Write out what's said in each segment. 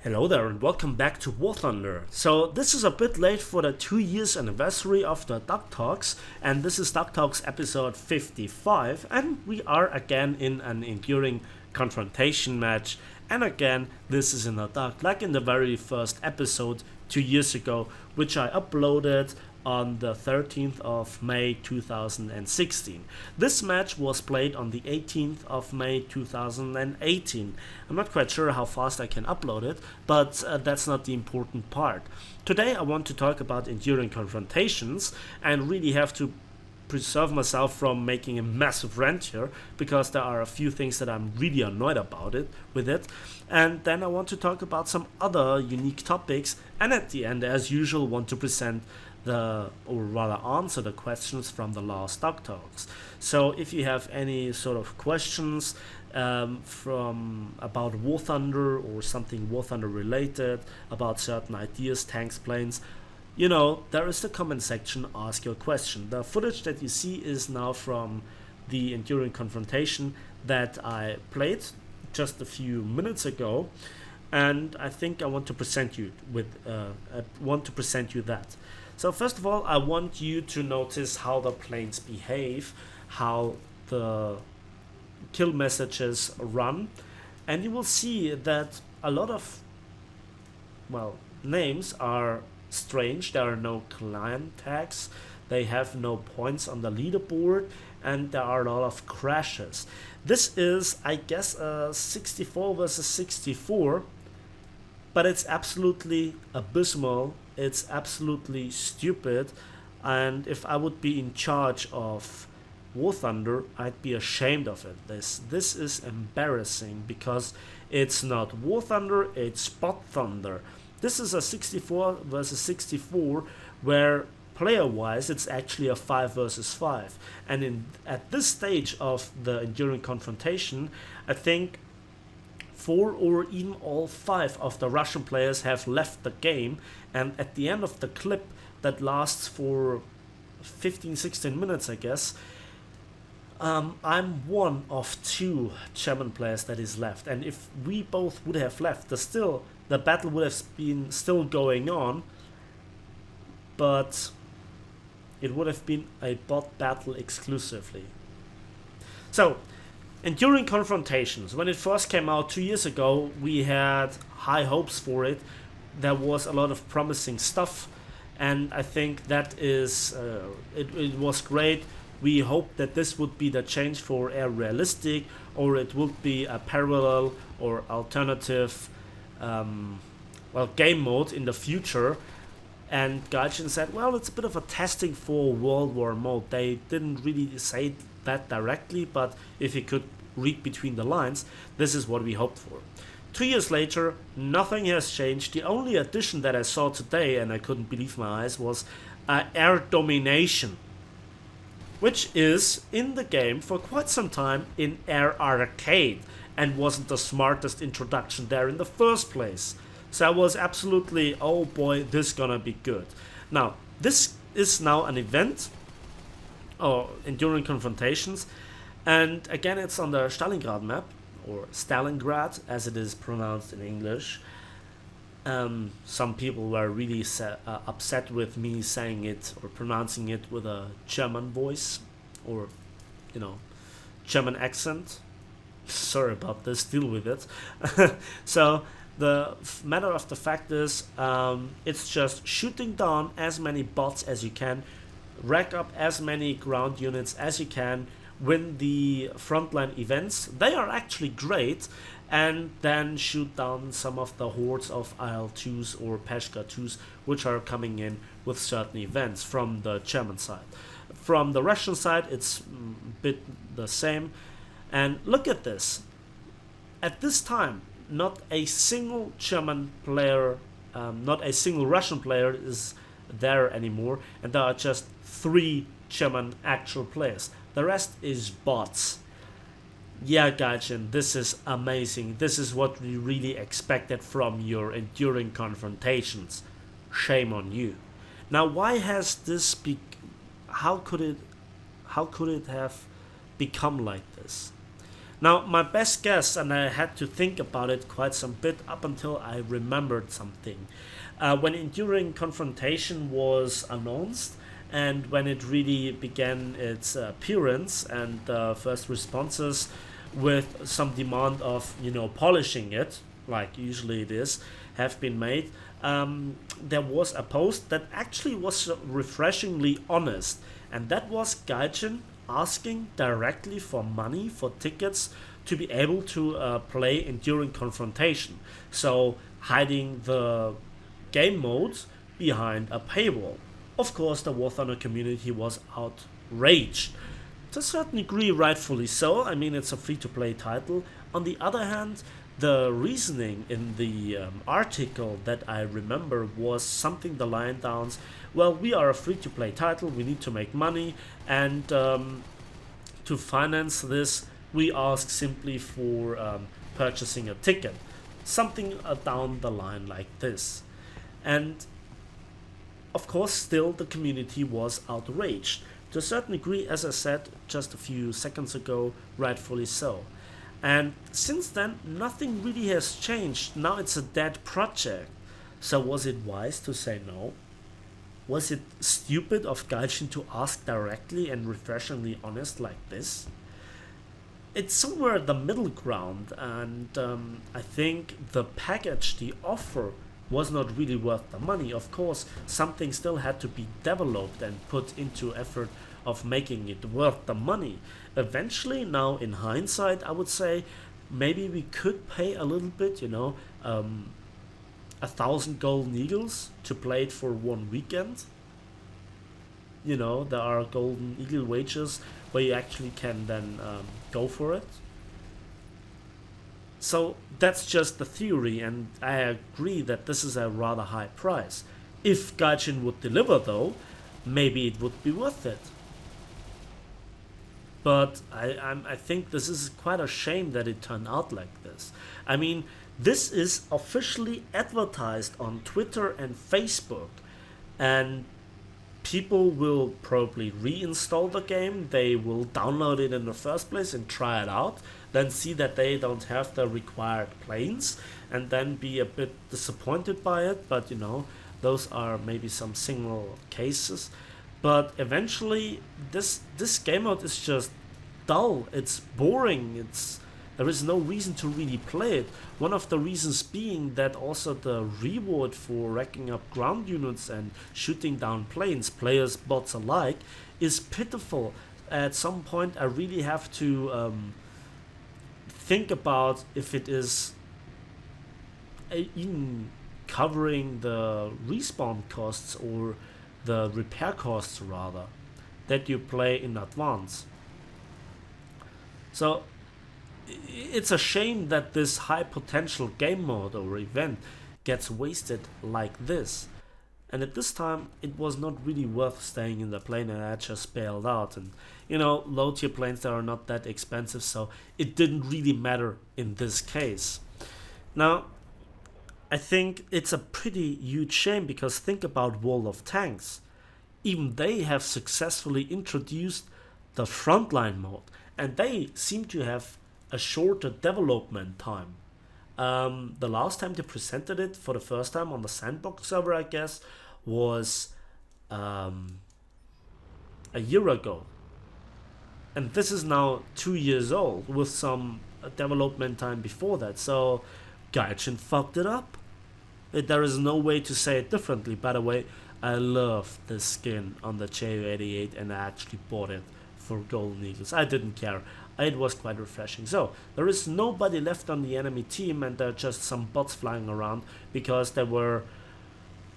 Hello there and welcome back to War Thunder. So this is a bit late for the 2 years anniversary of the Duck Talks, and this is Duck Talks episode 55, and we are again in an enduring confrontation match, and again this is in a duck like in the very first episode 2 years ago, which I uploaded on the 13th of May 2016. This match was played on the 18th of May 2018. I'm not quite sure how fast I can upload it, but that's not the important part. Today I want to talk about enduring confrontations and really have to preserve myself from making a massive rant here because there are a few things that I'm really annoyed about it with it, and then I want to talk about some other unique topics, and at the end as usual want to present or rather answer the questions from the last Duck Talks. So if you have any sort of questions from about War Thunder or something War Thunder related, about certain ideas, tanks, planes, there is the comment section, ask your question. The footage that you see is now from the Enduring Confrontation that I played just a few minutes ago, and I think I want to present you that. So first of all, I want you to notice how the planes behave, how the kill messages run, and you will see that a lot of, names are strange. There are no clan tags, they have no points on the leaderboard, and there are a lot of crashes. This is, I guess, a 64 versus 64, but it's absolutely abysmal. It's absolutely stupid, and if I would be in charge of War Thunder, I'd be ashamed of it. This is embarrassing because it's not War Thunder, it's Bot Thunder. This is a 64 versus 64 where player-wise it's actually a 5 versus 5. And at this stage of the Enduring Confrontation, I think 4 or even all 5 of the Russian players have left the game, and at the end of the clip that lasts for 15-16 minutes, I guess, I'm one of 2 German players that is left, and if we both would have left, the battle would have been still going on, but it would have been a bot battle exclusively. So Enduring Confrontations, when it first came out 2 years ago, we had high hopes for it. There was a lot of promising stuff, and I think that is it was great. We hoped that this would be the change for Air Realistic, or it would be a parallel or alternative game mode in the future. And Gaijin said, well, it's a bit of a testing for World War mode. They didn't really say that directly, but if you could read between the lines, this is what we hoped for. 2 years later, nothing has changed. The only addition that I saw today, and I couldn't believe my eyes, was air domination, which is in the game for quite some time in Air Arcade, and wasn't the smartest introduction there in the first place. So I was absolutely, oh boy, this is gonna be good. Now, this is now an event, or Enduring Confrontations, and again it's on the Stalingrad map, or Stalingrad as it is pronounced in English. Some people were really upset with me saying it or pronouncing it with a German voice, or German accent. Sorry about this, deal with it. So the matter of the fact is, it's just shooting down as many bots as you can, rack up as many ground units as you can, win the frontline events. They are actually great, and then shoot down some of the hordes of IL-2s or Peshka-2s which are coming in with certain events from the German side. From the Russian side, it's a bit the same. And look at this. At this time, not a single German player, not a single Russian player is there anymore, and there are just 3 German actual players. The rest is bots. Yeah, Gaijin, this is amazing. This is what we really expected from your Enduring Confrontations. Shame on you. Now, why has this how could it have become like this? Now, my best guess, and I had to think about it quite some bit up until I remembered something. When Enduring Confrontation was announced, and when it really began its appearance and first responses with some demand of, polishing it, like usually it is, have been made, there was a post that actually was refreshingly honest, and that was Gaijin asking directly for money for tickets to be able to play Enduring Confrontation. So hiding the game modes behind a paywall. Of course, the War Thunder community was outraged. To a certain degree, rightfully so. I mean, it's a free to play title. On the other hand, the reasoning in the article that I remember was something the line downs. Well, we are a free to play title, we need to make money, and to finance this, we ask simply for purchasing a ticket. Something down the line like this. And of course, still the community was outraged. To a certain degree, as I said just a few seconds ago, rightfully so. And since then, nothing really has changed. Now it's a dead project. So was it wise to say no? Was it stupid of Gaijin to ask directly and refreshingly honest like this? It's somewhere the middle ground, and I think the package, the offer, was not really worth the money. Of course, something still had to be developed and put into effort of making it worth the money. Eventually, now in hindsight, I would say maybe we could pay a little bit, 1,000 golden eagles to play it for one weekend. There are golden eagle wages where you actually can then go for it. So that's just the theory, and I agree that this is a rather high price. If Gaijin would deliver, though, maybe it would be worth it. But I think this is quite a shame that it turned out like this. I mean, this is officially advertised on Twitter and Facebook, and people will probably reinstall the game. They will download it in the first place and try it out, then see that they don't have the required planes, and then be a bit disappointed by it. But those are maybe some single cases. But eventually, this game mode is just dull. It's boring. There is no reason to really play it. One of the reasons being that also the reward for racking up ground units and shooting down planes, players, bots alike, is pitiful. At some point, I really have to think about if it is even covering the respawn costs or the repair costs, rather, that you play in advance. So it's a shame that this high potential game mode or event gets wasted like this. And at this time, it was not really worth staying in the plane, and I just bailed out. And low tier planes that are not that expensive, so it didn't really matter in this case. Now, I think it's a pretty huge shame, because think about World of Tanks. Even they have successfully introduced the frontline mode, and they seem to have a shorter development time. The last time they presented it for the first time on the Sandbox server, I guess, was a year ago. And this is now 2 years old, with some development time before that. So Gaijin fucked it up. There is no way to say it differently. By the way, I love the skin on the Ju-88, and I actually bought it for Golden Eagles. I didn't care. It was quite refreshing. So there is nobody left on the enemy team, and there are just some bots flying around because they were,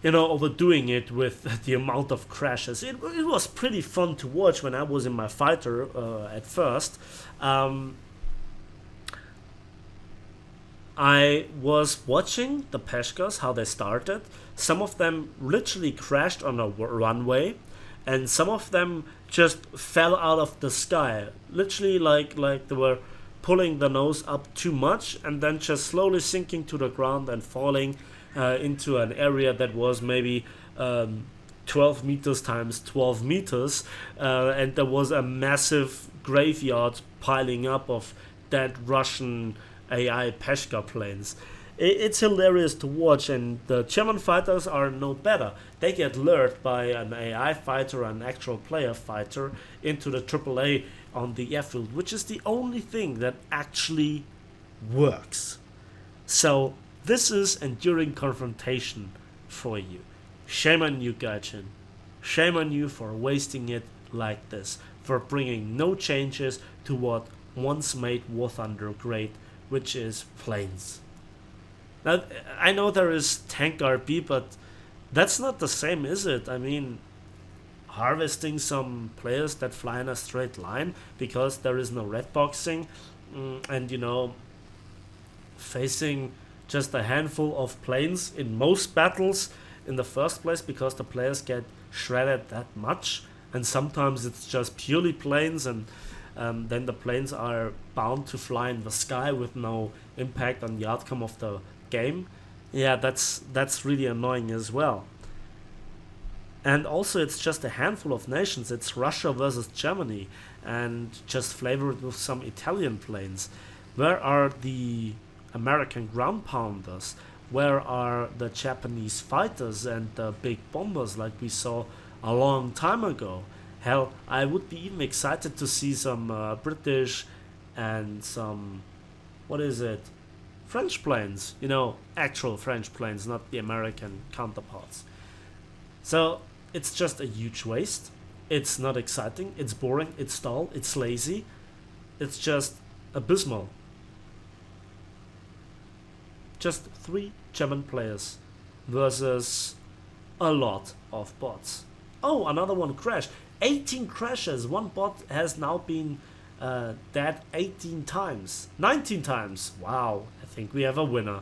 overdoing it with the amount of crashes. It was pretty fun to watch when I was in my fighter at first. I was watching the Peshkas, how they started. Some of them literally crashed on a runway, and some of them just fell out of the sky. Literally like they were pulling the nose up too much, and then just slowly sinking to the ground and falling into an area that was maybe 12 meters times 12 meters, and there was a massive graveyard piling up of that Russian AI Peshka planes. It's hilarious to watch, and the German fighters are no better. They get lured by an AI fighter, an actual player fighter, into the AAA on the airfield, which is the only thing that actually works. So, this is enduring confrontation for you. Shame on you, Gaijin. Shame on you for wasting it like this, for bringing no changes to what once made War Thunder great, which is planes. Now, I know there is Tank RP, but that's not the same, is it? I mean, harvesting some players that fly in a straight line because there is no red boxing, and facing just a handful of planes in most battles in the first place because the players get shredded that much, and sometimes it's just purely planes, and then the planes are bound to fly in the sky with no impact on the outcome of the game. Yeah, that's really annoying as well. And also, it's just a handful of nations. It's Russia versus Germany, and just flavored with some Italian planes. Where are the American ground pounders? Where are the Japanese fighters and the big bombers like we saw a long time ago? Hell, I would be even excited to see some British and some, what is it, French planes. Actual French planes, not the American counterparts. So, it's just a huge waste. It's not exciting, it's boring, it's dull, it's lazy. It's just abysmal. Just 3 German players versus a lot of bots. Oh, another one crashed. 18 crashes. One bot has now been dead 18 times. 19 times. Wow, I think we have a winner.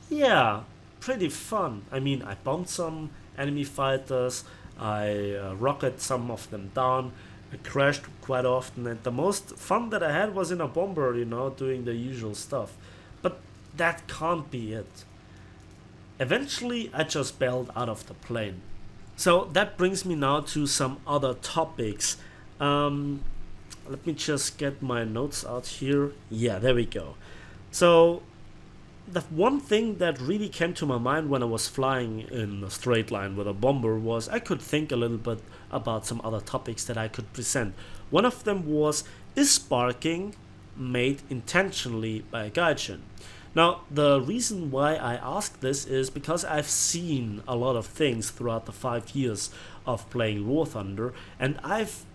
Yeah, pretty fun. I mean, I bombed some enemy fighters, I rocket some of them down, I crashed quite often, and the most fun that I had was in a bomber, doing the usual stuff. But that can't be it. Eventually, I just bailed out of the plane. So that brings me now to some other topics. Let me just get my notes out here. Yeah, there we go. So the one thing that really came to my mind when I was flying in a straight line with a bomber was I could think a little bit about some other topics that I could present. One of them was, is sparking made intentionally by a Gaijin? Now, the reason why I ask this is because I've seen a lot of things throughout the 5 years of playing War Thunder, and I've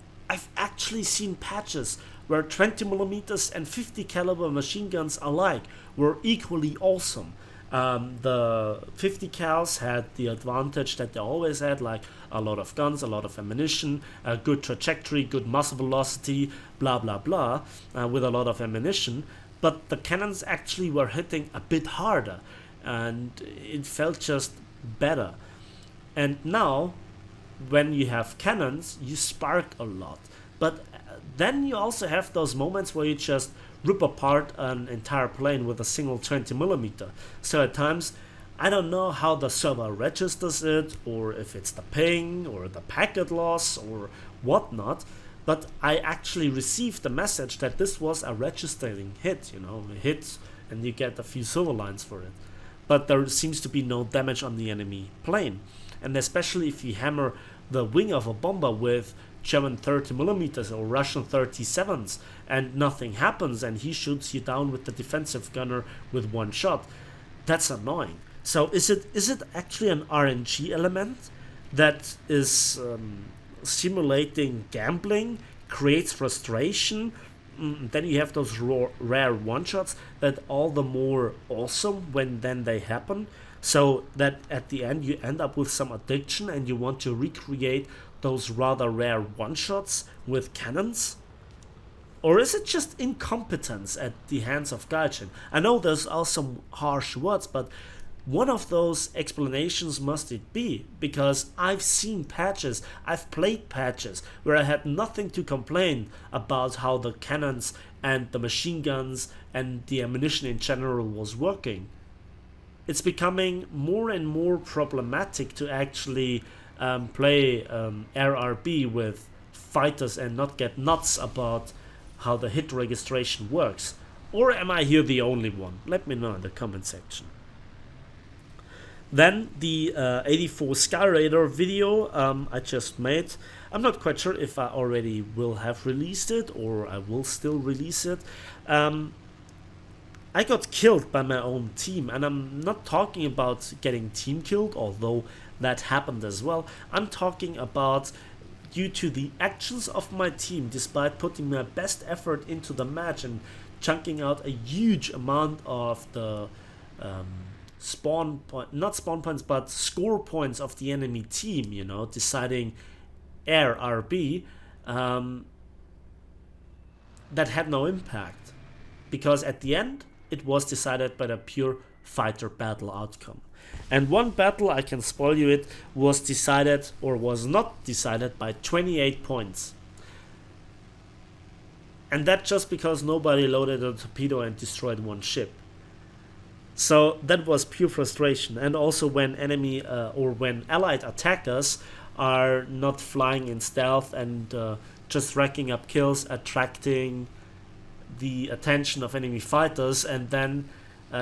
actually seen patches where 20mm and 50 caliber machine guns alike were equally awesome. The 50 cals had the advantage that they always had, like a lot of guns, a lot of ammunition, a good trajectory, good muzzle velocity, blah blah blah, with a lot of ammunition. But the cannons actually were hitting a bit harder, and it felt just better. And now, when you have cannons, you spark a lot. But then you also have those moments where you just rip apart an entire plane with a single 20mm. So at times, I don't know how the server registers it, or if it's the ping, or the packet loss, or whatnot, but I actually received the message that this was a registering hit, a hit, and you get a few silver lines for it. But there seems to be no damage on the enemy plane. And especially if you hammer the wing of a bomber with German 30mm or Russian 37s and nothing happens and he shoots you down with the defensive gunner with one shot, that's annoying. So is it actually an RNG element that is simulating gambling, creates frustration? Then you have those rare one-shots that all the more awesome when then they happen, so that at the end you end up with some addiction and you want to recreate those rather rare one-shots with cannons? Or is it just incompetence at the hands of Gaijin? I know there's also harsh words, but one of those explanations must it be, because I've seen patches, I've played patches where I had nothing to complain about how the cannons and the machine guns and the ammunition in general was working. It's becoming more and more problematic to actually play RRB with fighters and not get nuts about how the hit registration works. Or am I here the only one? Let me know in the comment section. Then the 84 Sky Raider video I just made. I'm not quite sure if I already will have released it or I will still release it. I got killed by my own team, and I'm not talking about getting team killed, although that happened as well. I'm talking about due to the actions of my team, despite putting my best effort into the match and chunking out a huge amount of the not spawn points, but score points of the enemy team, you know, deciding air RB, that had no impact. Because at the end, it was decided by the pure fighter battle outcome. And one battle, I can spoil you it, was decided or was not decided by 28 points. And that just because nobody loaded a torpedo and destroyed one ship. So that was pure frustration. And also when enemy or when allied attackers are not flying in stealth and just racking up kills, attracting the attention of enemy fighters, and then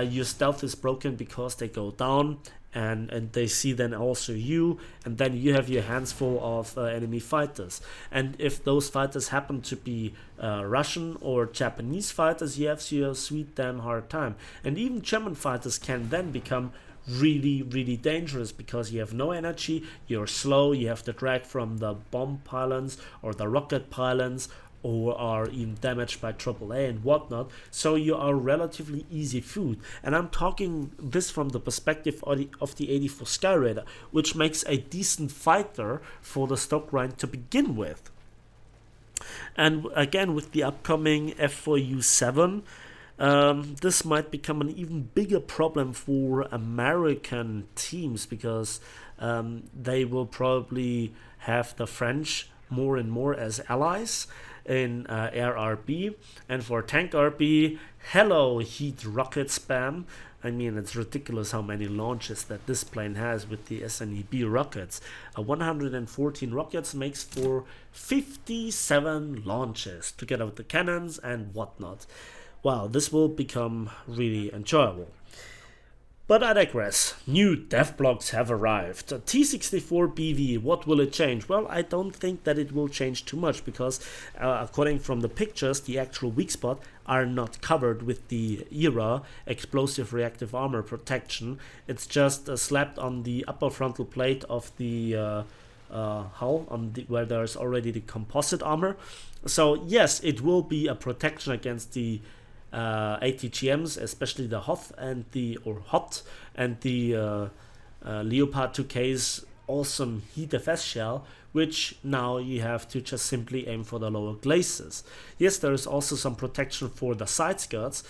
your stealth is broken because they go down and they see then also you, and then you have your hands full of enemy fighters. And if those fighters happen to be Russian or Japanese fighters, you have your sweet damn hard time. And even German fighters can then become really, really dangerous because you have no energy, you're slow, you have the drag from the bomb pylons or the rocket pylons, or are even damaged by AAA and whatnot, so you are relatively easy food. And I'm talking this from the perspective of the 84 Sky Raider, which makes a decent fighter for the stock grind to begin with. And again, with the upcoming F4U7, this might become an even bigger problem for American teams, because they will probably have the French more and more as allies in air RB. And for tank RB, hello heat rocket spam. I mean, it's ridiculous how many launches that this plane has with the SNEB rockets. 114 rockets makes for 57 launches together with the cannons and whatnot. Wow, this will become really enjoyable. But I digress. New dev blocks have arrived. T64BV, what will it change? Well, I don't think that it will change too much, because according from the pictures, the actual weak spot are not covered with the ERA explosive reactive armor protection. It's just slapped on the upper frontal plate of the hull, where there's already the composite armor. So yes, it will be a protection against the ATGMs, especially the HOT and the Leopard 2K's awesome heat FS shell, which now you have to just simply aim for the lower glacis. Yes, there is also some protection for the side skirts,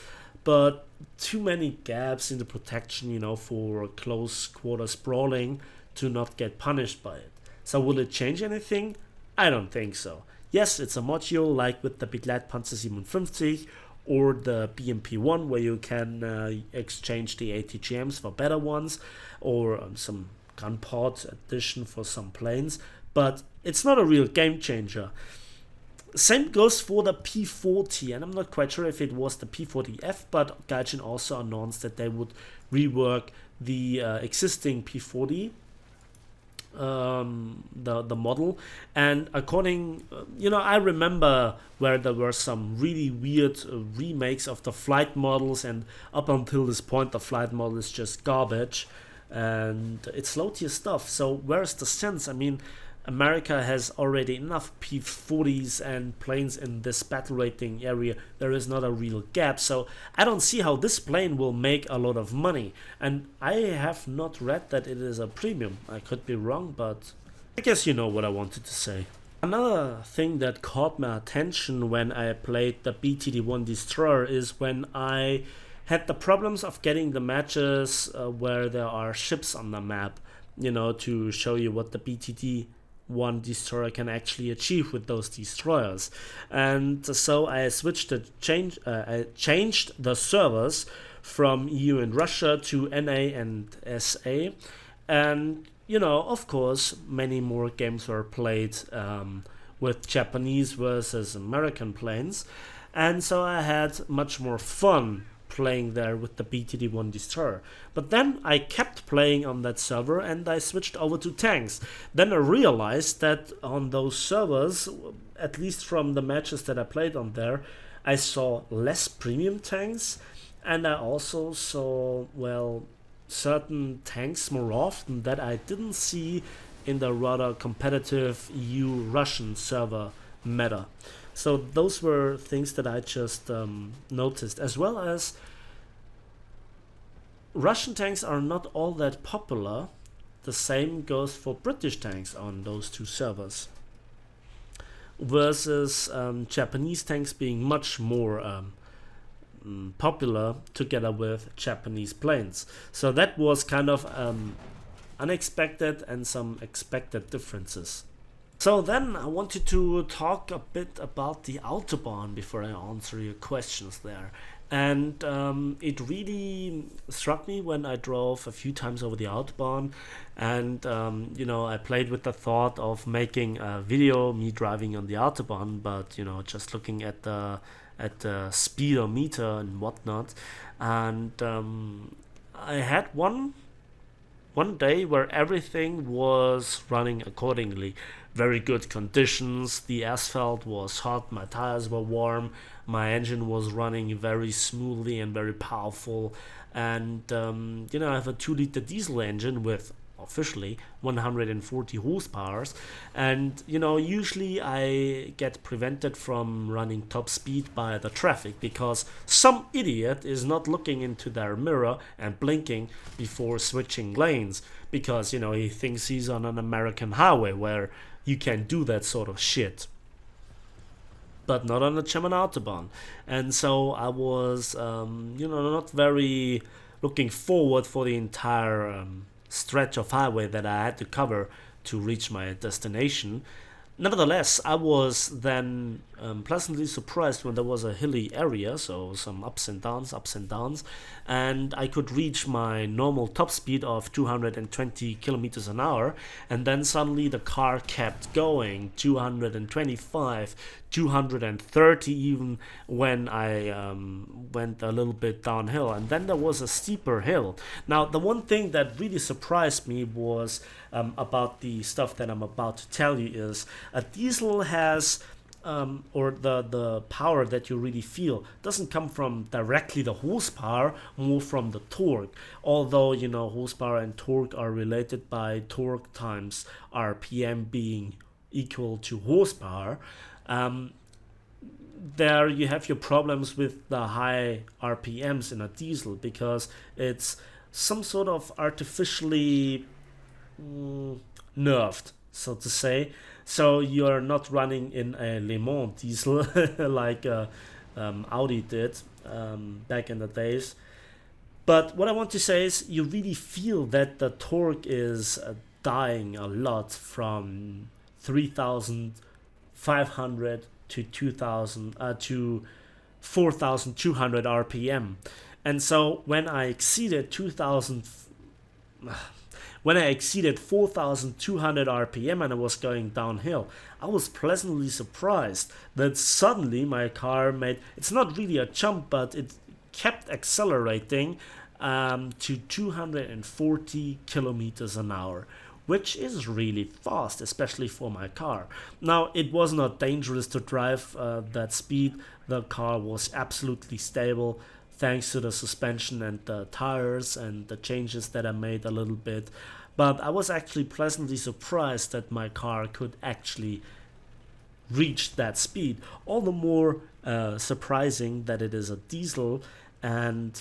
but too many gaps in the protection, you know, for close quarter sprawling to not get punished by it. So will it change anything? I don't think so. Yes, it's a module like with the Begleitpanzer 57 or the BMP-1, where you can exchange the ATGMs for better ones, or some gun pod addition for some planes, but it's not a real game changer. Same goes for the P40, and I'm not quite sure if it was the P40F, but Gaijin also announced that they would rework the existing P40, the model. And according, I remember where there were some really weird remakes of the flight models, and up until this point the flight model is just garbage and it's low tier stuff. So where's the sense? I mean, America has already enough P40s and planes in this battle rating area. There is not a real gap, so I don't see how this plane will make a lot of money. And I have not read that it is a premium. I could be wrong, but I guess you know what I wanted to say. Another thing that caught my attention when I played the BTD-1 Destroyer is when I had the problems of getting the matches where there are ships on the map, to show you what the BTD-1 Destroyer can actually achieve with those destroyers. And so I changed the servers from EU and Russia to NA and SA, and of course many more games were played with Japanese versus American planes. and so I had much more fun playing there with the BTD-1 Destroyer. But then I kept playing on that server and I switched over to tanks. Then I realized that on those servers, at least from the matches that I played on there, I saw less premium tanks, and I also saw, well, certain tanks more often that I didn't see in the rather competitive EU-Russian server meta. So those were things that I just noticed, as well as Russian tanks are not all that popular. The same goes for British tanks on those two servers, versus Japanese tanks being much more popular together with Japanese planes. So that was kind of unexpected and some expected differences. So then I wanted to talk a bit about the Autobahn before I answer your questions there. And it really struck me when I drove a few times over the Autobahn, and I played with the thought of making a video me driving on the Autobahn, but just looking at the speedometer and whatnot. And I had one day where everything was running accordingly. Very good conditions, the asphalt was hot, my tires were warm, my engine was running very smoothly and very powerful, and I have a 2-liter diesel engine with officially 140 horsepower, and usually I get prevented from running top speed by the traffic because some idiot is not looking into their mirror and blinking before switching lanes, because he thinks he's on an American highway where you can do that sort of shit, but not on the German Autobahn. And so I was not very looking forward for the entire stretch of highway that I had to cover to reach my destination. Nevertheless, I was then pleasantly surprised when there was a hilly area, so some ups and downs, and I could reach my normal top speed of 220 kilometers an hour, and then suddenly the car kept going, 225, 230 even when I went a little bit downhill, and then there was a steeper hill. Now, the one thing that really surprised me was about the stuff that I'm about to tell you is a diesel has or the power that you really feel doesn't come from directly the horsepower, more from the torque. Although horsepower and torque are related by torque times RPM being equal to horsepower. There you have your problems with the high RPMs in a diesel, because it's some sort of artificially nerfed, so to say. So you're not running in a Le Mans diesel like Audi did back in the days. But what I want to say is you really feel that the torque is dying a lot from 3,500 to 2,000 to 4,200 RPM. And so when I exceeded 4,200 RPM and I was going downhill, I was pleasantly surprised that suddenly my car made, it's not really a jump, but it kept accelerating to 240 kilometers an hour, which is really fast, especially for my car. Now, it was not dangerous to drive that speed. The car was absolutely stable, thanks to the suspension and the tires and the changes that I made a little bit. But I was actually pleasantly surprised that my car could actually reach that speed. All the more surprising that it is a diesel, and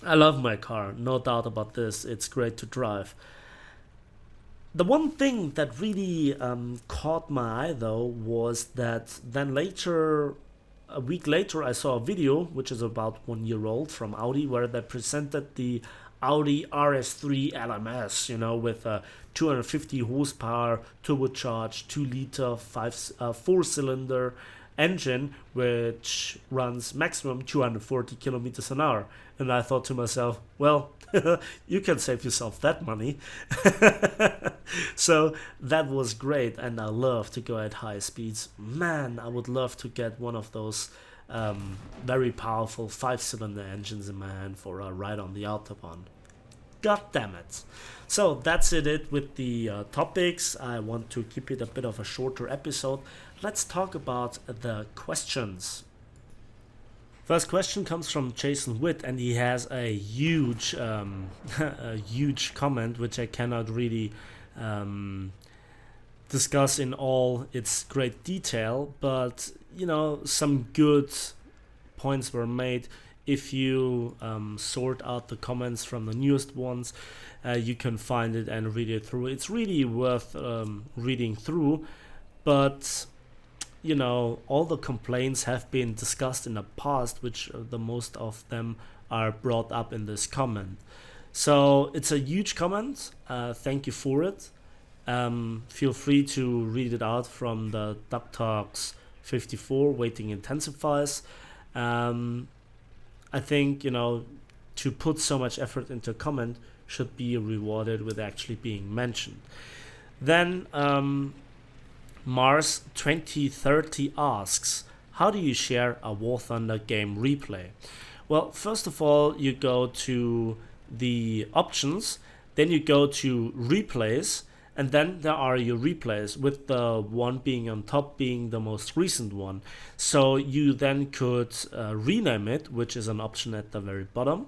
I love my car, no doubt about this. It's great to drive. The one thing that really caught my eye though was that then a week later, I saw a video, which is about 1 year old, from Audi, where they presented the Audi RS3 LMS, with a 250 horsepower turbocharged 2-liter 4-cylinder engine, which runs maximum 240 kilometers an hour. And I thought to myself, well, you can save yourself that money. So that was great, and I love to go at high speeds. Man, I would love to get one of those very powerful 5-cylinder engines in my hand for a ride on the Autobahn. God damn it. So that's it with the topics. I want to keep it a bit of a shorter episode. Let's talk about the questions. First question comes from Jason Witt, and he has a huge, a huge comment which I cannot really discuss in all its great detail, but some good points were made. If you sort out the comments from the newest ones, you can find it and read it through. It's really worth reading through, but all the complaints have been discussed in the past, which the most of them are brought up in this comment. So it's a huge comment. Thank you for it. Feel free to read it out from the Duck Talks 54, Waiting Intensifies. I think, to put so much effort into a comment should be rewarded with actually being mentioned. Then Mars 2030 asks, how do you share a War Thunder game replay? Well, first of all, you go to the options, then you go to replays, and then there are your replays, with the one being on top being the most recent one. So you then could rename it, which is an option at the very bottom,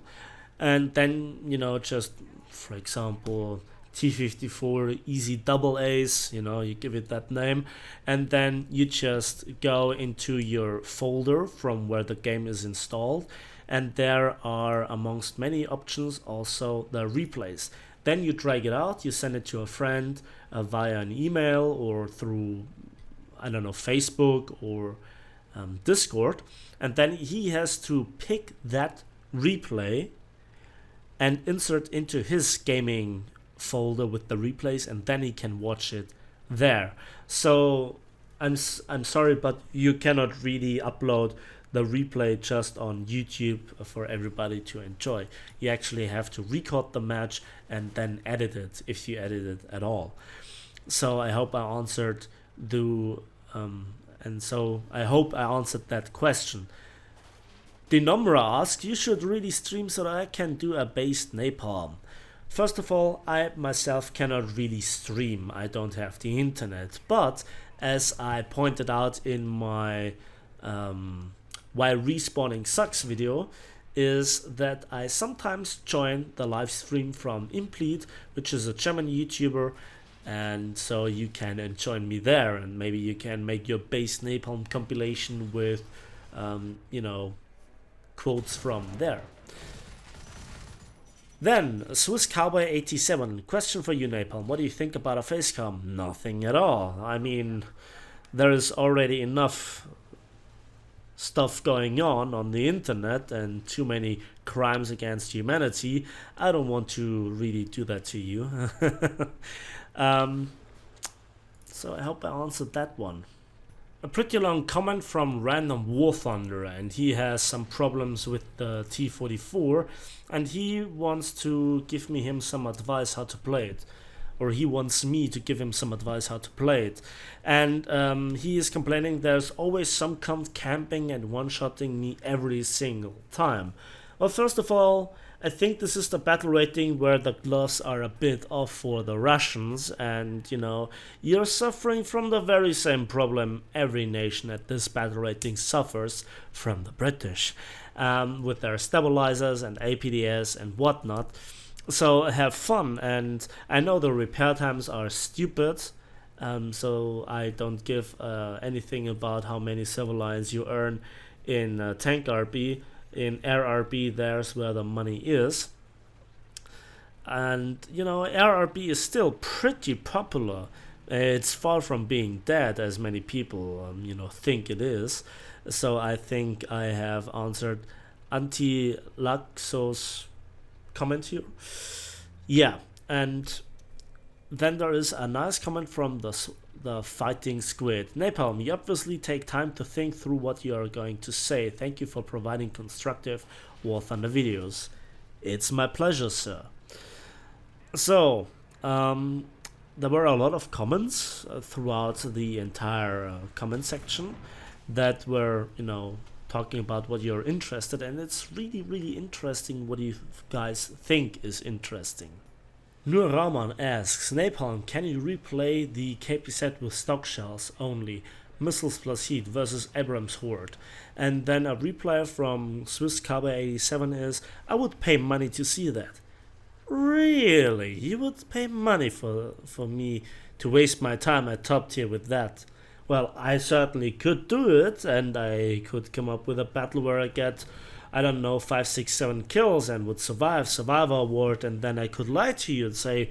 and then just, for example, T54 Easy Double Ace, you give it that name, and then you just go into your folder from where the game is installed, and there are, amongst many options, also the replays. Then you drag it out, you send it to a friend via an email or through, Facebook or Discord, and then he has to pick that replay and insert into his gaming folder with the replays, and then he can watch it there. So I'm sorry, but you cannot really upload the replay just on YouTube for everybody to enjoy. You actually have to record the match and then edit it, if you edit it at all. So I hope I answered I hope I answered that question. Denomra asks, you should really stream so that I can do a based napalm. First of all, I myself cannot really stream. I don't have the internet. But as I pointed out in my Why Respawning Sucks video, is that I sometimes join the live stream from Impleed, which is a German YouTuber, and so you can join me there, and maybe you can make your base napalm compilation with quotes from there. Then Swiss Cowboy 87, question for you, Napalm. What do you think about a facecam? Nothing at all. I mean, there is already enough stuff going on the internet and too many crimes against humanity. I don't want to really do that to you. So I hope I answered that one. A pretty long comment from Random War Thunder, and he has some problems with the T44, and he wants to give him some advice how to play it, or he wants me to give him some advice how to play it. And he is complaining there's always some cunt camping and one-shotting me every single time. Well, first of all, I think this is the battle rating where the gloves are a bit off for the Russians, and you're suffering from the very same problem every nation at this battle rating suffers from the British, with their stabilizers and APDS and whatnot. So have fun, and I know the repair times are stupid, so I don't give anything about how many civil lines you earn in tank RB. In Air RB, there's where the money is. And, Air RB is still pretty popular. It's far from being dead, as many people, think it is. So I think I have answered Anti-Laxos comment here. Yeah, and then there is a nice comment from the Fighting Squid. Napalm, you obviously take time to think through what you are going to say. Thank you for providing constructive War Thunder videos. It's my pleasure, sir. So, there were a lot of comments throughout the entire comment section that were, talking about what you're interested in. It's really, really interesting what you guys think is interesting. Nur Rahman asks, Napalm, can you replay the KPZ with stock shells only? Missiles plus heat versus Abrams Horde. And then a replay from Swiss Cowboy 87 is, I would pay money to see that. Really? You would pay money for me to waste my time at top tier with that? Well, I certainly could do it, and I could come up with a battle where I get, I don't know, 5, 6, 7 kills and would survivor award, and then I could lie to you and say,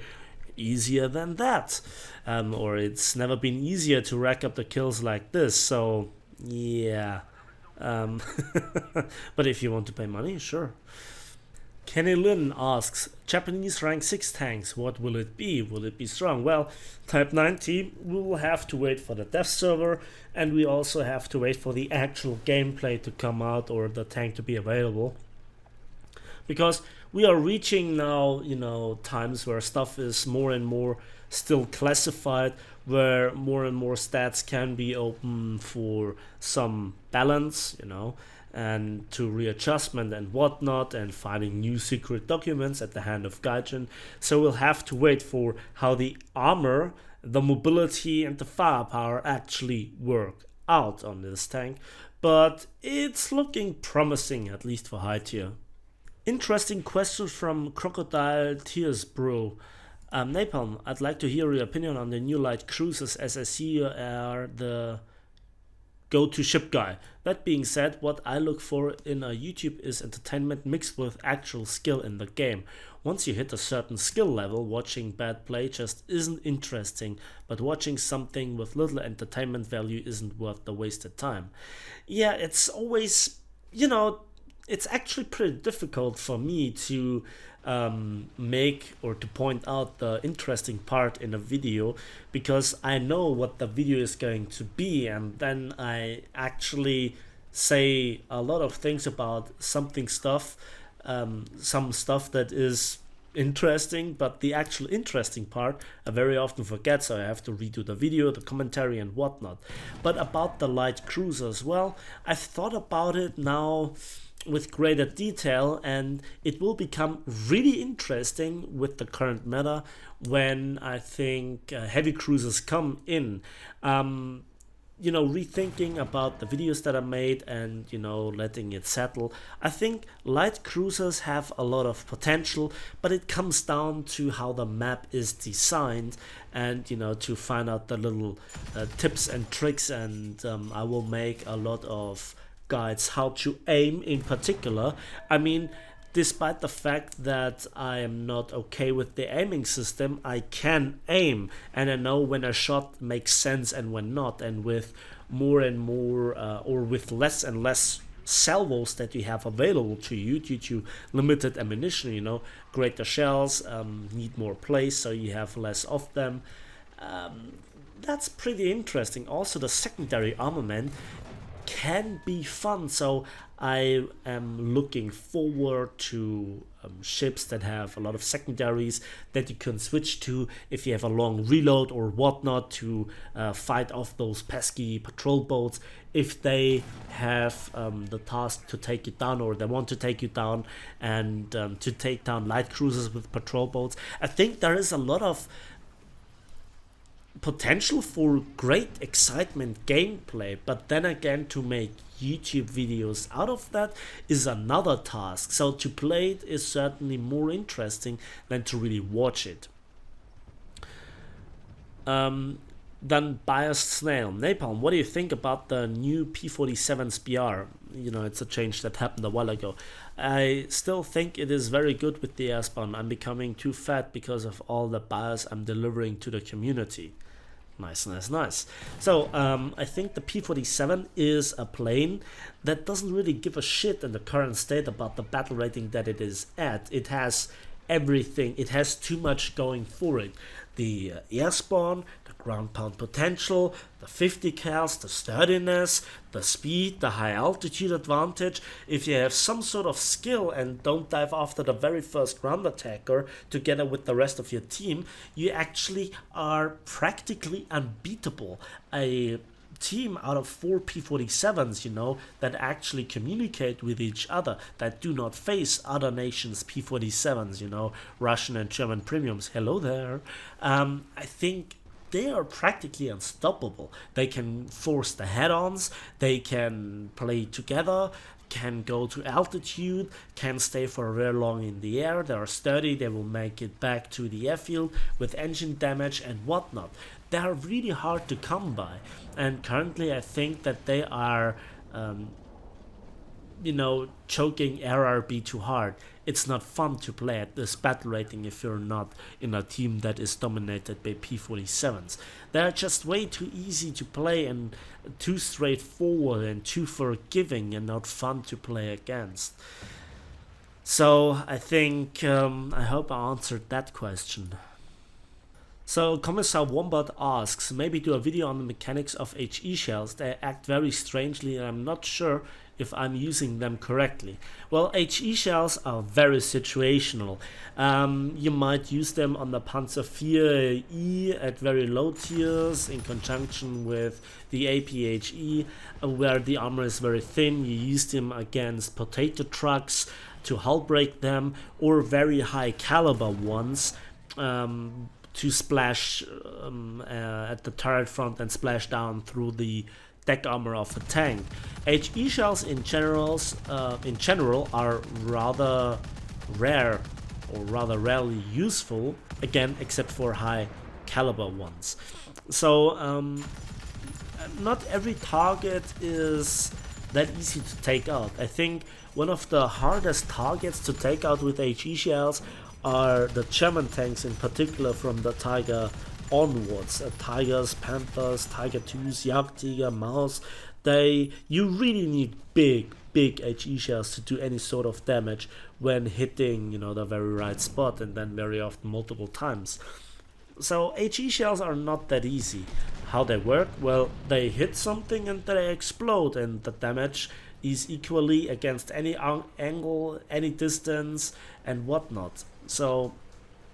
easier than that. Or it's never been easier to rack up the kills like this, so yeah. But if you want to pay money, sure. Kenny Lynn asks, Japanese rank 6 tanks, what will it be? Will it be strong? Well, Type 90, we will have to wait for the dev server, and we also have to wait for the actual gameplay to come out or the tank to be available. Because we are reaching now, times where stuff is more and more still classified, where more and more stats can be open for some balance, and to readjustment and whatnot, and finding new secret documents at the hand of Gaijin. So we'll have to wait for how the armor, the mobility and the firepower actually work out on this tank. But it's looking promising, at least for high tier. Interesting question from Crocodile Tears Bro. Napalm, I'd like to hear your opinion on the new light cruisers, as I see you are the go-to ship guy. That being said, what I look for in a YouTube is entertainment mixed with actual skill in the game. Once you hit a certain skill level, watching bad play just isn't interesting, but watching something with little entertainment value isn't worth the wasted time. Yeah, it's always, it's actually pretty difficult for me to make or to point out the interesting part in a video, because I know what the video is going to be, and then I actually say a lot of things about some stuff that is interesting, but the actual interesting part I very often forget, so I have to redo the video, the commentary and whatnot. But about the light cruisers, well, I've thought about it now with greater detail, and it will become really interesting with the current meta when I think heavy cruisers come in. Rethinking about the videos that I made and letting it settle, I think light cruisers have a lot of potential, but it comes down to how the map is designed, and to find out the little tips and tricks, and I will make a lot of guides how to aim in particular. I mean, despite the fact that I am not okay with the aiming system, I can aim, and I know when a shot makes sense and when not. And with more and more or with less and less salvos that you have available to you due to limited ammunition, greater shells need more place, so you have less of them. That's pretty interesting. Also, the secondary armament can be fun, so I am looking forward to ships that have a lot of secondaries that you can switch to if you have a long reload or whatnot, to fight off those pesky patrol boats if they have the task to take you down, or they want to take you down, and to take down light cruisers with patrol boats. I think there is a lot of potential for great excitement gameplay, but then again, to make YouTube videos out of that is another task. So to play it is certainly more interesting than to really watch it. Then Biased Snail, Napalm, what do you think about the new P47's BR? It's a change that happened a while ago. I still think it is very good with the airspawn. I'm becoming too fat because of all the bias I'm delivering to the community. Nice. So I think the P47 is a plane that doesn't really give a shit in the current state about the battle rating that it is at. It has everything. It has too much going for it. The airspawn, the ground pound potential, the 50 cals, the sturdiness, the speed, the high altitude advantage. If you have some sort of skill and don't dive after the very first ground attacker together with the rest of your team, you actually are practically unbeatable. A team out of 4 P-47s, that actually communicate with each other, that do not face other nations' P-47s, Russian and German premiums. Hello there. I think they are practically unstoppable. They can force the head-ons, they can play together, can go to altitude, can stay for very long in the air. They are sturdy, they will make it back to the airfield with engine damage and whatnot. They are really hard to come by, and currently I think that they are choking RRB too hard. It's not fun to play at this battle rating if you're not in a team that is dominated by P-47s. They're just way too easy to play and too straightforward and too forgiving and not fun to play against. So I think, I hope I answered that question. So Commissar Wombat asks, maybe do a video on the mechanics of HE shells. They act very strangely and I'm not sure if I'm using them correctly. Well, HE shells are very situational. You might use them on the Panzer IV E at very low tiers in conjunction with the APHE, where the armor is very thin. You use them against potato trucks to hull break them, or very high caliber ones to splash at the turret front and splash down through the deck armor of a tank. HE shells in general are rather rare, or rather rarely useful, again except for high caliber ones. So not every target is that easy to take out. I think one of the hardest targets to take out with HE shells are the German tanks, in particular from the Tiger onwards. Tigers, Panthers, Tiger 2s, Jagdtiger, Maus. You really need big HE shells to do any sort of damage when hitting, the very right spot, and then very often multiple times. So HE shells are not that easy. How they work? Well, they hit something and they explode, and the damage is equally against any angle, any distance, and whatnot. So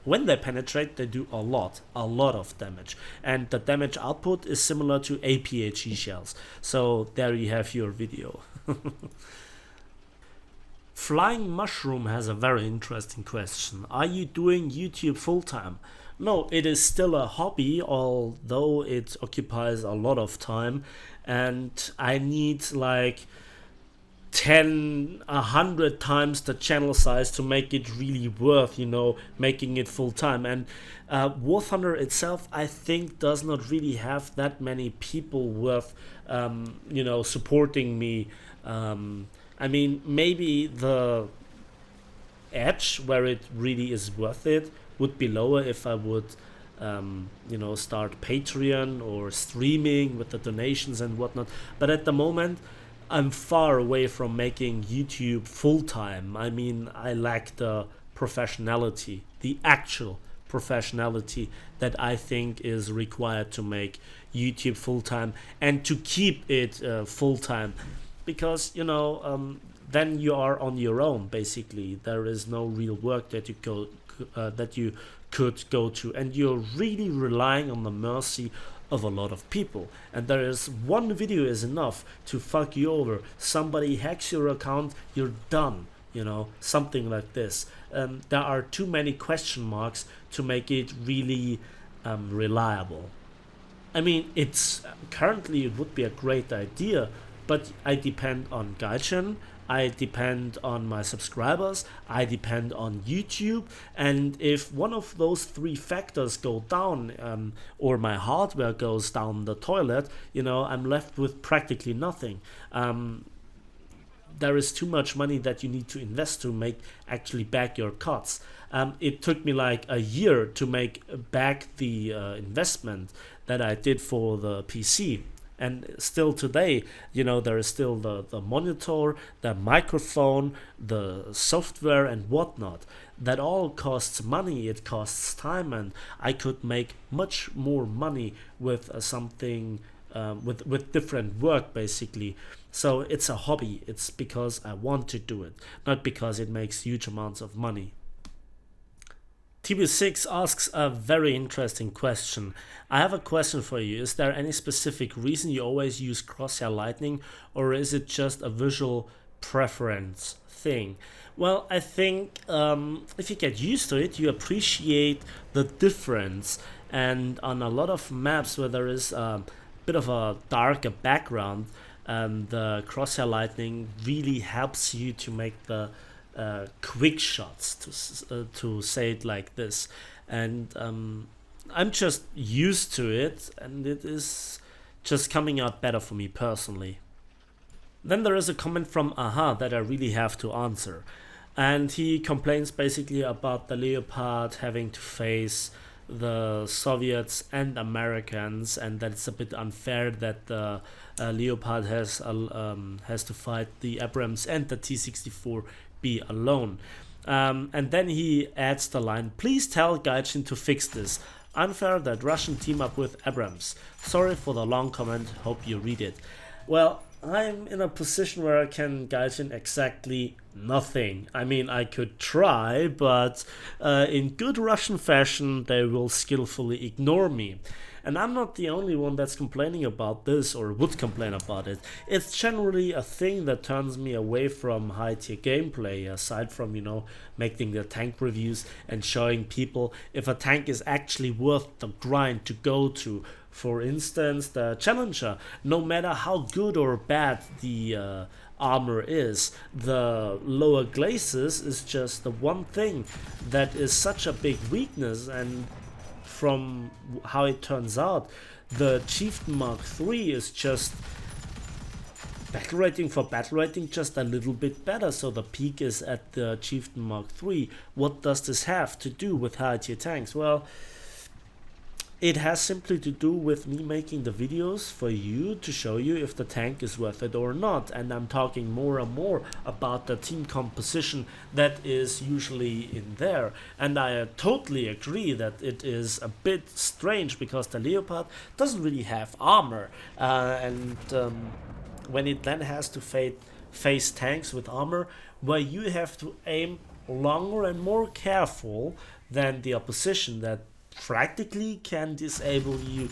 when they penetrate, they do a lot of damage, and the damage output is similar to APHE shells. So there you have your video. Flying Mushroom has a very interesting question. Are you doing YouTube full-time? No, it is still a hobby, although it occupies a lot of time, and I need like 100 times the channel size to make it really worth, making it full time. And War Thunder itself, I think, does not really have that many people worth, supporting me. I mean, maybe the edge where it really is worth it would be lower if I would, start Patreon or streaming with the donations and whatnot. But at the moment, I'm far away from making YouTube full-time. I mean, I lack the professionality, the actual professionality that I think is required to make YouTube full-time and to keep it full-time, because then you are on your own. Basically, there is no real work that you could go to, and you're really relying on the mercy of a lot of people, and there is one video is enough to fuck you over. Somebody hacks your account, you're done, something like this. There are too many question marks to make it really reliable. I mean, currently it would be a great idea, but I depend on Gaijin, I depend on my subscribers, I depend on YouTube, and if one of those three factors go down, or my hardware goes down the toilet, I'm left with practically nothing. There is too much money that you need to invest to make actually back your cuts. It took me like a year to make back the investment that I did for the PC. And still today, there is still the monitor, the microphone, the software and whatnot. That all costs money, it costs time, and I could make much more money with something, with different work basically. So it's a hobby. It's because I want to do it, not because it makes huge amounts of money. TB6 asks a very interesting question. I have a question for you. Is there any specific reason you always use crosshair lightning, or is it just a visual preference thing? Well, I think if you get used to it, you appreciate the difference. And on a lot of maps where there is a bit of a darker background, the crosshair lightning really helps you to make the quick shots, to say it like this. And I'm just used to it, and it is just coming out better for me personally. Then there is a comment from Aha that I really have to answer. And he complains basically about the Leopard having to face the Soviets and Americans, and that it's a bit unfair that the Leopard has to fight the Abrams and the T-64B alone. And then he adds the line, "Please tell Gaijin to fix this. Unfair that Russian team up with Abrams. Sorry for the long comment, hope you read it." Well, I'm in a position where I can Gaijin exactly nothing. I mean, I could try, but in good Russian fashion, they will skillfully ignore me. And I'm not the only one that's complaining about this or would complain about it. It's generally a thing that turns me away from high tier gameplay, aside from, making the tank reviews and showing people if a tank is actually worth the grind to go to. For instance, the Challenger, no matter how good or bad the armor is, the lower glacis is just the one thing that is such a big weakness. And from how it turns out, the Chieftain Mark III is just battle rating for battle rating just a little bit better, so the peak is at the Chieftain Mark III. What does this have to do with high tier tanks? Well, it has simply to do with me making the videos for you to show you if the tank is worth it or not. And I'm talking more and more about the team composition that is usually in there. And I totally agree that it is a bit strange because the Leopard doesn't really have armor. When it then has to face tanks with armor, where you have to aim longer and more careful than the opposition that practically can disable you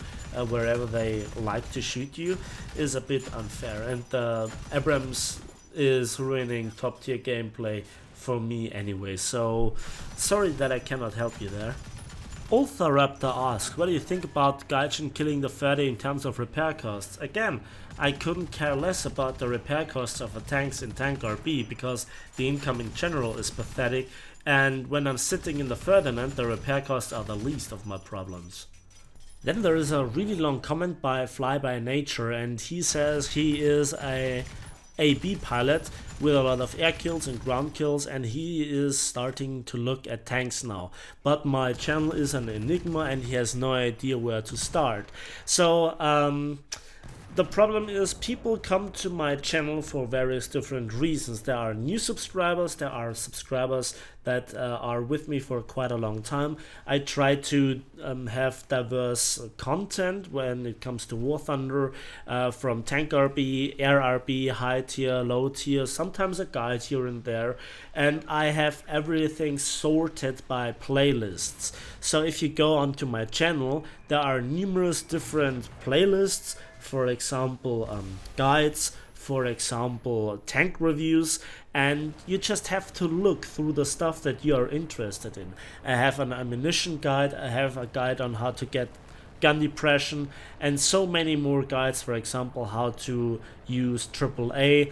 wherever they like to shoot you, is a bit unfair. And Abrams is ruining top tier gameplay for me anyway, so sorry that I cannot help you there. Ultharaptor asks, what do you think about Gaijin killing the 30 in terms of repair costs? Again, I couldn't care less about the repair costs of the tanks in Tank RB because the income in general is pathetic, and when I'm sitting in the Ferdinand, the repair costs are the least of my problems. Then there is a really long comment by Fly by Nature, and he says he is a AB pilot with a lot of air kills and ground kills, and he is starting to look at tanks now. But my channel is an enigma and he has no idea where to start. So the problem is people come to my channel for various different reasons. There are new subscribers, there are subscribers that are with me for quite a long time. I try to have diverse content when it comes to War Thunder, from Tank RB, Air RB, high tier, low tier, sometimes a guide here and there. And I have everything sorted by playlists. So if you go onto my channel, there are numerous different playlists. For example, guides, for example, tank reviews, and you just have to look through the stuff that you are interested in. I have an ammunition guide, I have a guide on how to get gun depression, and so many more guides, for example, how to use AAA.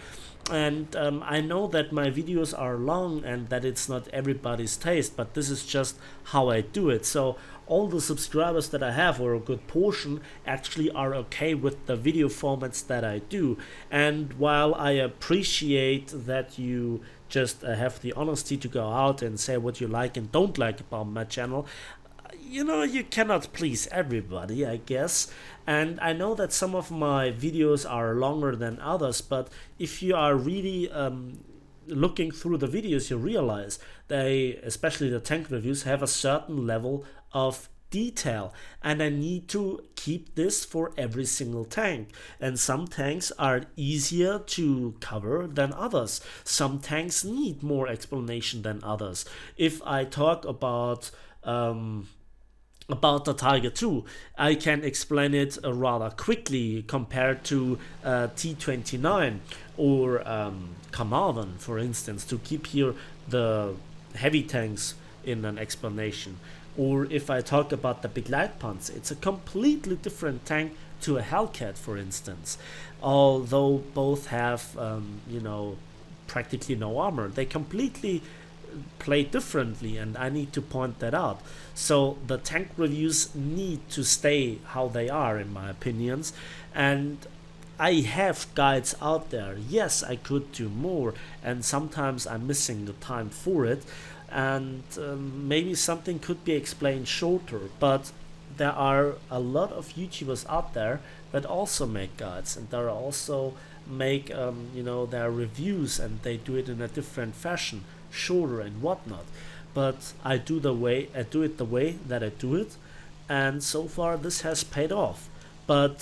And I know that my videos are long and that it's not everybody's taste, but this is just how I do it. So all the subscribers that I have, or a good portion, actually are okay with the video formats that I do. And while I appreciate that you just have the honesty to go out and say what you like and don't like about my channel, you cannot please everybody, I guess. And I know that some of my videos are longer than others, but if you are really looking through the videos, you realize they, especially the tank reviews, have a certain level of detail, and I need to keep this for every single tank. And some tanks are easier to cover than others. Some tanks need more explanation than others. If I talk about about the Tiger 2, I can explain it rather quickly compared to T-29 or Carnarvon, for instance, to keep here the heavy tanks in an explanation. Or if I talk about the Begleitpanzer, it's a completely different tank to a Hellcat, for instance. Although both have, practically no armor, they completely play differently, and I need to point that out. So the tank reviews need to stay how they are, in my opinions, and I have guides out there. Yes, I could do more, and sometimes I'm missing the time for it, and maybe something could be explained shorter, but there are a lot of YouTubers out there that also make guides, and there are also make their reviews, and they do it in a different fashion, shorter and whatnot. But I do it the way that I do it, and so far this has paid off. But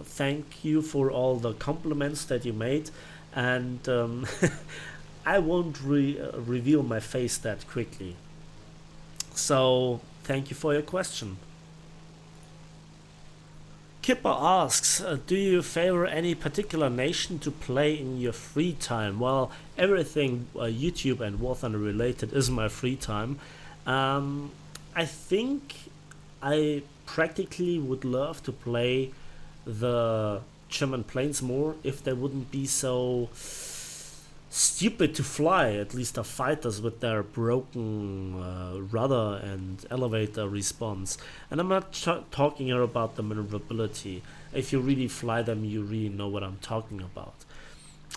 thank you for all the compliments that you made, and I won't reveal my face that quickly. So thank you for your question. Kipper asks, do you favor any particular nation to play in your free time? Well, everything YouTube and War Thunder related is my free time. I think I practically would love to play the German planes more if they wouldn't be so stupid to fly, at least the fighters with their broken rudder and elevator response. And I'm not talking here about the maneuverability. If you really fly them, you really know what I'm talking about.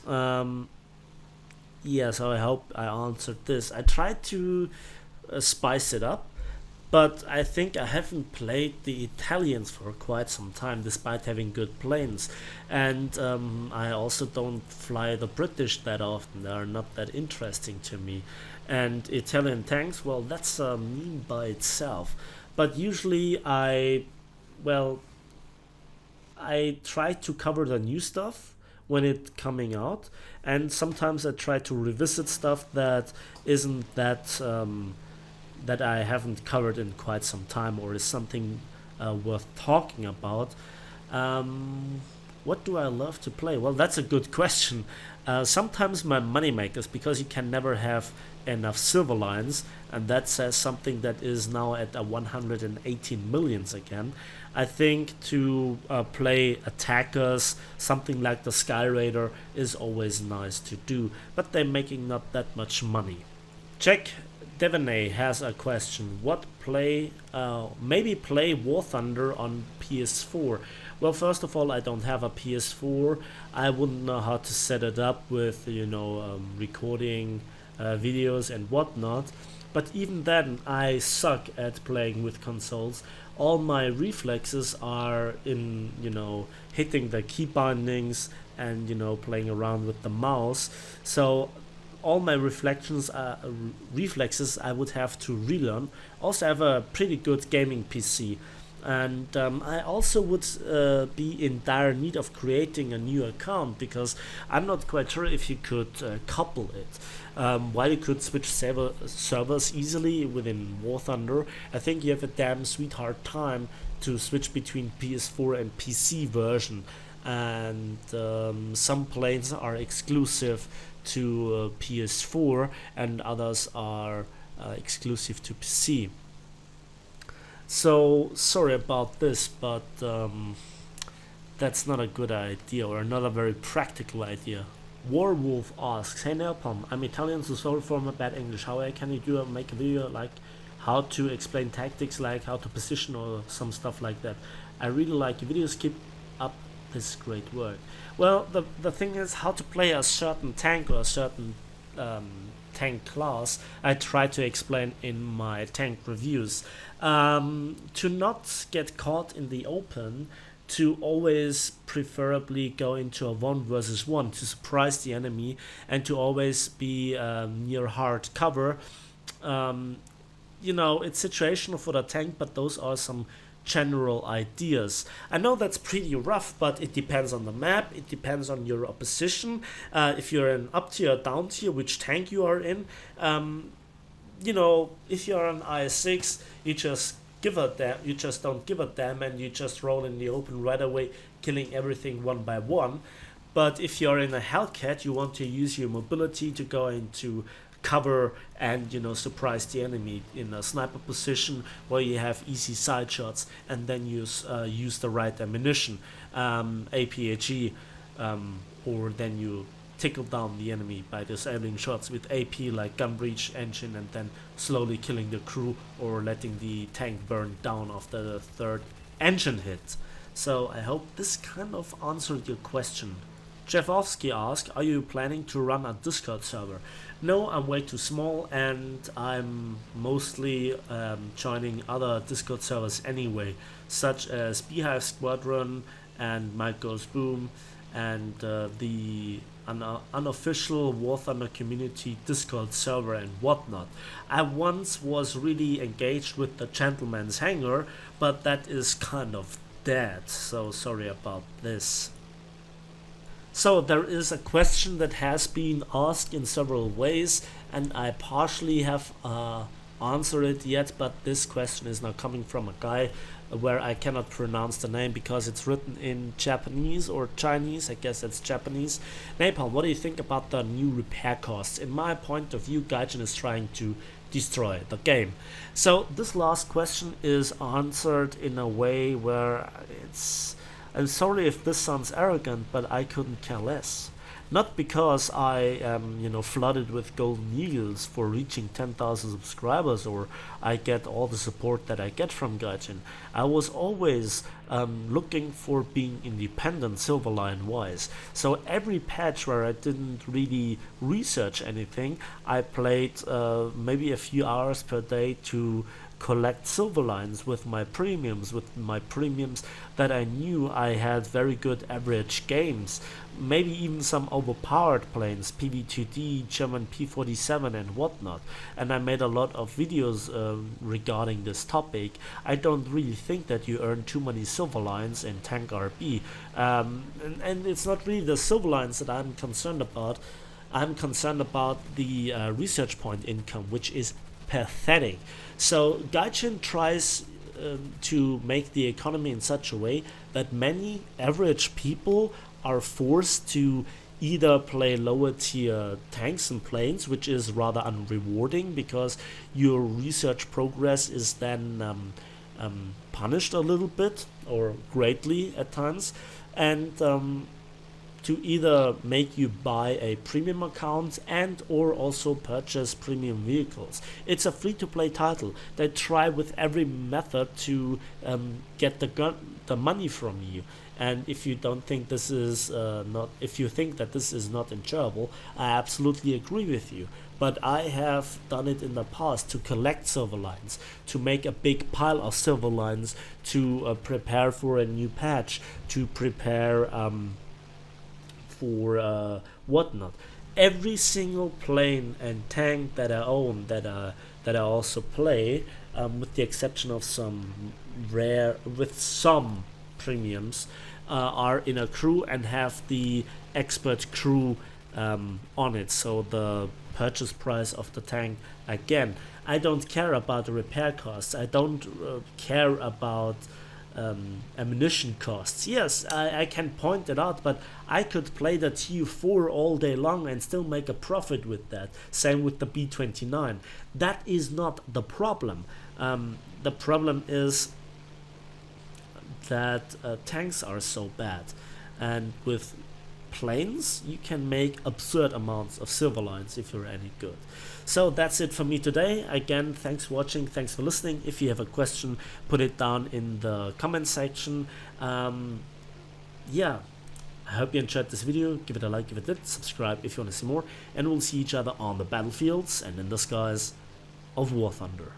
So I hope I answered this. I tried to spice it up, but I think I haven't played the Italians for quite some time, despite having good planes. And I also don't fly the British that often. They are not that interesting to me. And Italian tanks, well, that's a meme by itself. But usually I try to cover the new stuff when it's coming out. And sometimes I try to revisit stuff that isn't that I haven't covered in quite some time, or is something worth talking about. What do I love to play? Well, that's a good question. Sometimes my moneymakers, because you can never have enough silver lines, and that says something that is now at 118 millions again. I think to play attackers, something like the Sky Raider, is always nice to do, but they're making not that much money. Jack Devaney has a question. Maybe play War Thunder on PS4. Well, first of all, I don't have a PS4. I wouldn't know how to set it up with, recording videos and whatnot. But even then, I suck at playing with consoles. All my reflexes are in, hitting the key bindings and, playing around with the mouse. So all my reflexes I would have to relearn. Also, I have a pretty good gaming PC, and I also would be in dire need of creating a new account, because I'm not quite sure if you could couple it. While you could switch servers easily within War Thunder, I think you have a damn sweetheart time to switch between PS4 and PC version, and some planes are exclusive to PS4 and others are exclusive to PC. So sorry about this, but that's not a good idea, or not a very practical idea. Warwolf asks, hey Napalm, I'm Italian, so sorry for my bad English. How can you make a video like how to explain tactics, like how to position or some stuff like that? I really like your videos, keep up this great work. Well, the thing is, how to play a certain tank or a certain tank class, I try to explain in my tank reviews. To not get caught in the open, to always preferably go into a 1 versus 1 to surprise the enemy, and to always be near hard cover. It's situational for the tank, but those are some general ideas. I know that's pretty rough, but it depends on the map, it depends on your opposition. If you're in up tier or down tier, which tank you are in. you know, if you're an IS6, you just give a damn. You just don't give a damn, and you just roll in the open right away, killing everything one by one. But if you're in a Hellcat, you want to use your mobility to go into cover and, you know, surprise the enemy in a sniper position where you have easy side shots, and then use the right ammunition, APAG, or then you tickle down the enemy by disabling shots with AP like gun breach engine, and then slowly killing the crew or letting the tank burn down after the third engine hit. So I hope this kind of answered your question. Jeffovsky asked, are you planning to run a Discord server? No, I'm way too small, and I'm mostly joining other Discord servers anyway, such as Beehive Squadron and Mike Goes Boom, and the unofficial War Thunder community Discord server and whatnot. I once was really engaged with the Gentleman's Hangar, but that is kind of dead, so sorry about this. So there is a question that has been asked in several ways, and I partially have answered it yet, but this question is now coming from a guy where I cannot pronounce the name because it's written in Japanese or Chinese. I guess it's Japanese. Napalm, what do you think about the new repair costs? In my point of view, Gaijin is trying to destroy the game. So this last question is answered in a way where I'm sorry if this sounds arrogant, but I couldn't care less. Not because I am, you know, flooded with golden eagles for reaching 10,000 subscribers, or I get all the support that I get from Gaijin. I was always looking for being independent, Silverline wise. So every patch where I didn't really research anything, I played maybe a few hours per day to collect silver lines with my premiums, that I knew I had very good average games, maybe even some overpowered planes, PV2D, German P47 and whatnot, and I made a lot of videos regarding this topic. I don't really think that you earn too many silver lines in Tank RB, and it's not really the silver lines that I'm concerned about. I'm concerned about the research point income, which is pathetic. So Gaijin tries to make the economy in such a way that many average people are forced to either play lower tier tanks and planes, which is rather unrewarding because your research progress is then punished a little bit or greatly at times, and to either make you buy a premium account and or also purchase premium vehicles. It's a free-to-play title. They try with every method to get the money from you. And if you don't think this is if you think that this is not enjoyable, I absolutely agree with you. But I have done it in the past to collect silver lines, to make a big pile of silver lines, to prepare for a new patch, to prepare for whatnot. Every single plane and tank that I own, that I also play, with the exception of some some premiums, are in a crew and have the expert crew on it. So the purchase price of the tank, again, I don't care about the repair costs. I don't care about ammunition costs. Yes, I can point it out, but I could play the TU4 all day long and still make a profit with that. Same with the B29. That is not the problem. The problem is that tanks are so bad, and with planes you can make absurd amounts of silver lines if you're any good. So that's it for me today. Again, thanks for watching, thanks for listening. If you have a question, put it down in the comment section. Yeah, I hope you enjoyed this video. Give it a like if it did, subscribe if you want to see more, and we'll see each other on the battlefields and in the skies of War Thunder.